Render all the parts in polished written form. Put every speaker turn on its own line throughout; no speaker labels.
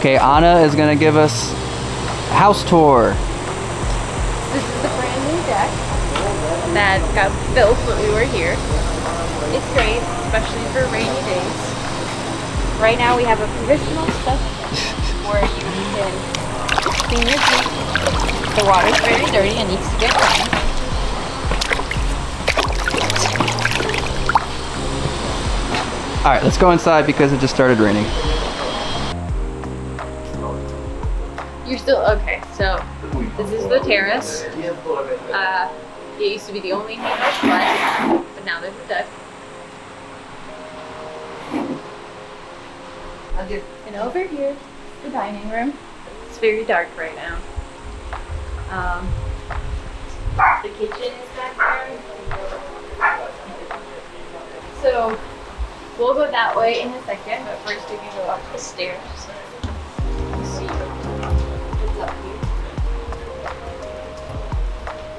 Okay, Anna is gonna give us a house tour.
This is the brand new deck that got built when we were here. It's great, especially for rainy days. Right now we have a provisional stuff where you can clean your feet. The water's very dirty and needs to get cleaned.
All right, let's go inside because it just started raining.
You're still okay. So this is the terrace. It used to be the only hangout spot, but now there's a deck. And over here, the dining room. It's very dark right now. The kitchen is back there. So we'll go that way in a second, but first we can go up the stairs. Let's see what's up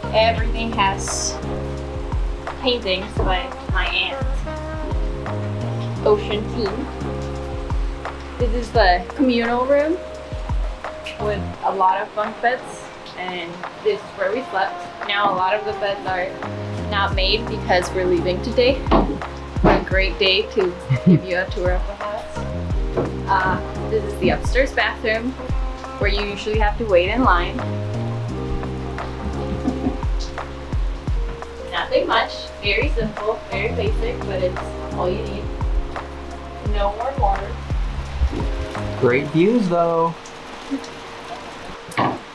here. Everything has paintings by my aunt, Ocean Theme. This is the communal room with a lot of bunk beds, and this is where we slept. Now a lot of the beds are not made because we're leaving today. What a great day to give you a tour of the house. This is the upstairs bathroom where you usually have to wait in line. Nothing much, very simple, very basic, but it's all you need. No more water.
Great views though.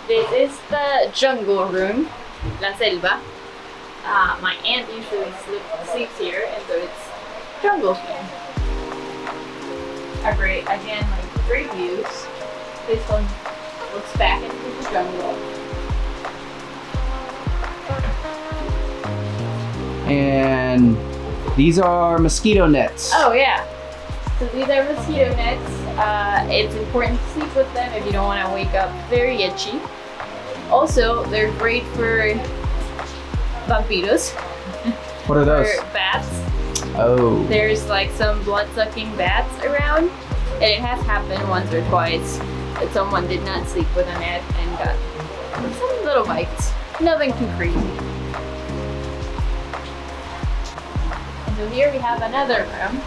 This is the jungle room, La Selva. My aunt usually sleeps here, and so it's jungle theme. Great views. This one looks back into the jungle.
And these are mosquito nets.
Oh yeah. So these are mosquito nets. It's important to sleep with them if you don't want to wake up very itchy. Also, they're great for vampiros.
What are those?
For bats.
Oh.
There's like some blood-sucking bats around, and it has happened once or twice that someone did not sleep with a net and got some little bites. Nothing too crazy. And so here we have another room.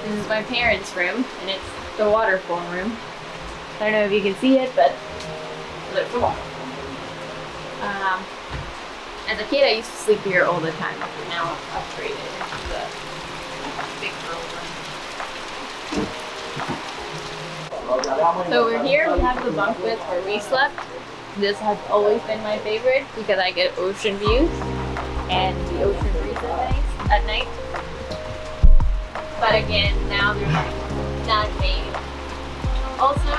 This is my parents' room, and it's the waterfall room. I don't know if you can see it, but there's the waterfall. As a kid, I used to sleep here all the time, but now I've upgraded into the big girl room. So over here, we have the bunk beds where we slept. This has always been my favorite because I get ocean views and the ocean breeze at night. But again, now they're like not made. Also,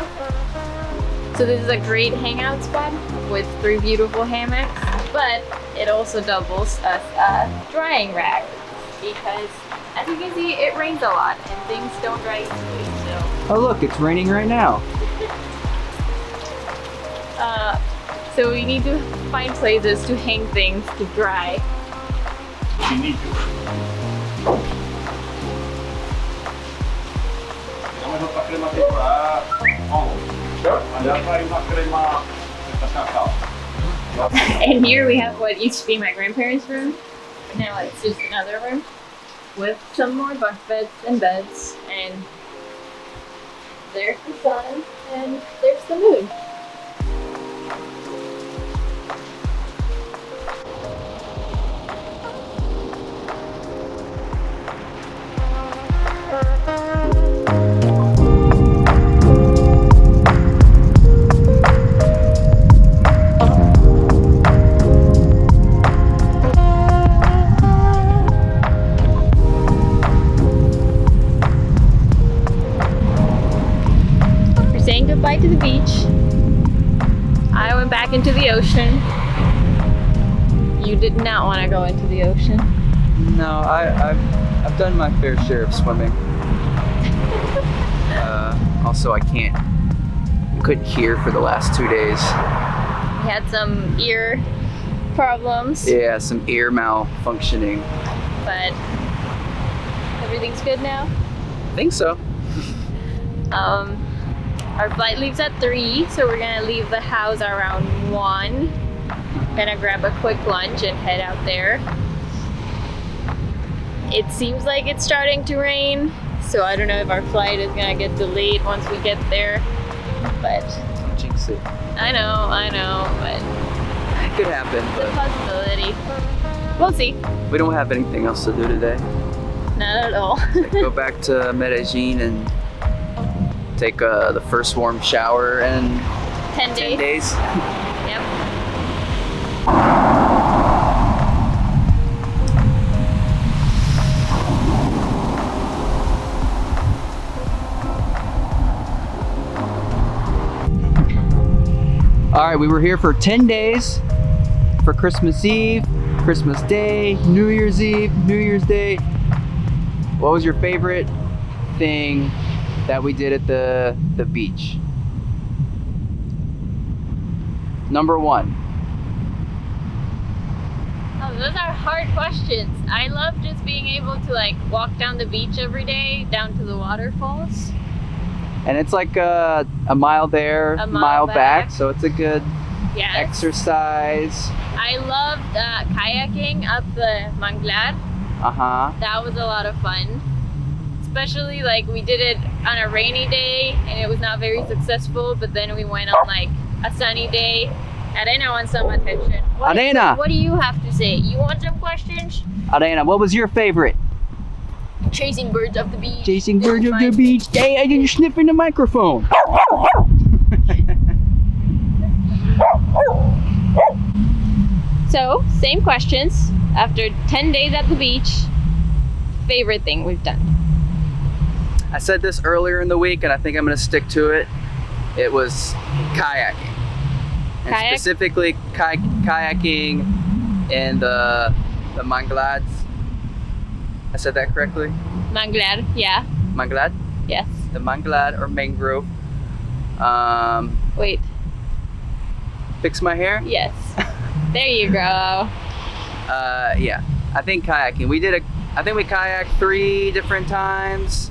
so this is a great hangout spot with 3 beautiful hammocks, but it also doubles as a drying rack because, as you can see, it rains a lot and things don't dry easily. So.
Oh look, it's raining right now.
So we need to find places to hang things to dry.
You need to.
And here we have what used to be my grandparents' room. Now it's just another room with some more bunk beds and beds. And there's the sun and there's the moon. Goodbye to the beach. I went back into the ocean. You did not want to go into the ocean.
No, I've done my fair share of swimming. Also, I couldn't hear for the last 2 days.
We had some ear problems.
Yeah, some ear malfunctioning.
But everything's good now.
I think so.
Our flight leaves at 3, so we're gonna leave the house around 1. Gonna grab a quick lunch and head out there. It seems like it's starting to rain, so I don't know if our flight is gonna get delayed once we get there. But
Jinx it.
I know, but
It could happen,
it's a
but
possibility. We'll see.
we don't have anything else to do today.
Not at all.
Go back to Medellin and take the first warm shower in
10
10 days.
Yep.
All right, we were here for 10 days for Christmas Eve, Christmas Day, New Year's Eve, New Year's Day. What was your favorite thing that we did at the beach? Number 1.
Oh, those are hard questions. I love just being able to like walk down the beach every day, down to the waterfalls.
And it's like a mile there,
A
mile
mile
back,
back.
so it's a good
Yes.
exercise.
I loved kayaking up the Manglar.
Uh-huh.
That was a lot of fun. Especially like we did it on a rainy day and it was not very successful, but then we went on like a sunny day. Arena wants some attention.
Arena!
What do you have to say? You want some questions?
Arena, what was your favorite?
Chasing birds up the beach.
Chasing
They were
birds of
fun.
the beach. Hey, I didn't sniff in the microphone.
So, same questions. After 10 days at the beach, favorite thing we've done.
I said this earlier in the week, and I think I'm going to stick to it. It was kayaking. And
Kayak?
specifically kayaking in the Manglads. I said that correctly?
Manglar, yeah.
Manglad?
Yes.
The Manglad or mangrove.
Wait.
Fix my hair?
Yes. There you go.
Yeah. I think kayaking. I think we kayaked 3 different times,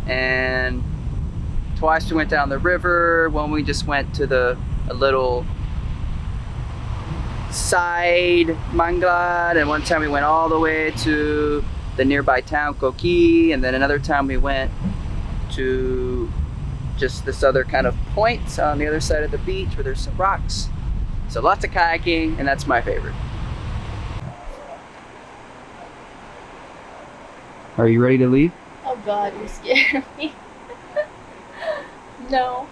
and twice we went down the river. One we just went to a little side Manglad, and one time we went all the way to the nearby town Nuqui, and then another time we went to just this other kind of point on the other side of the beach where there's some rocks. So lots of kayaking, and that's my favorite. Are you ready to leave?
Oh god, you scared me. No.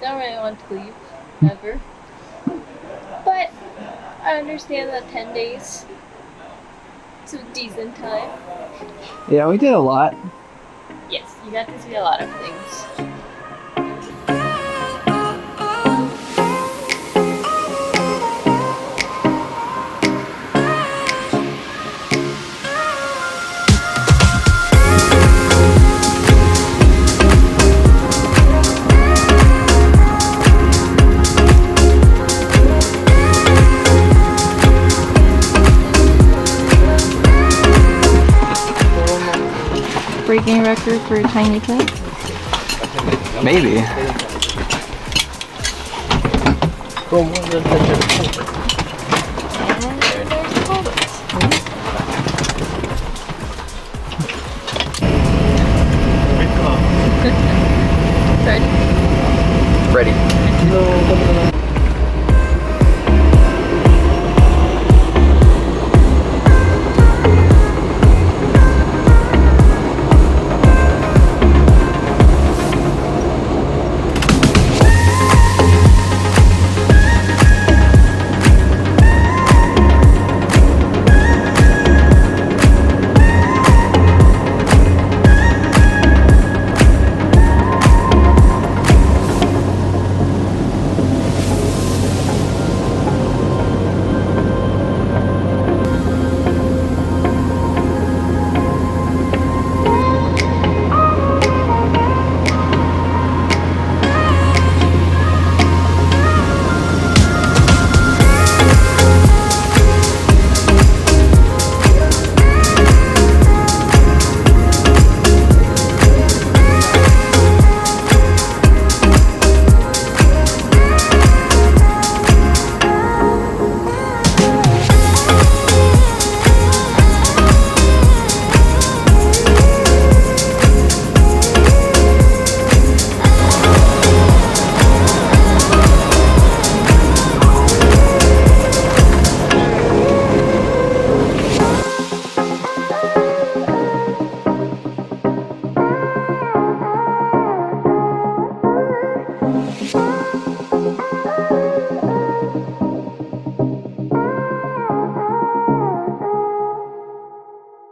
Don't really want to leave. Ever. But I understand that 10 days is a decent time.
Yeah, we did a lot.
Yes, you got to see a lot of things. Breaking record for a tiny pet?
Maybe.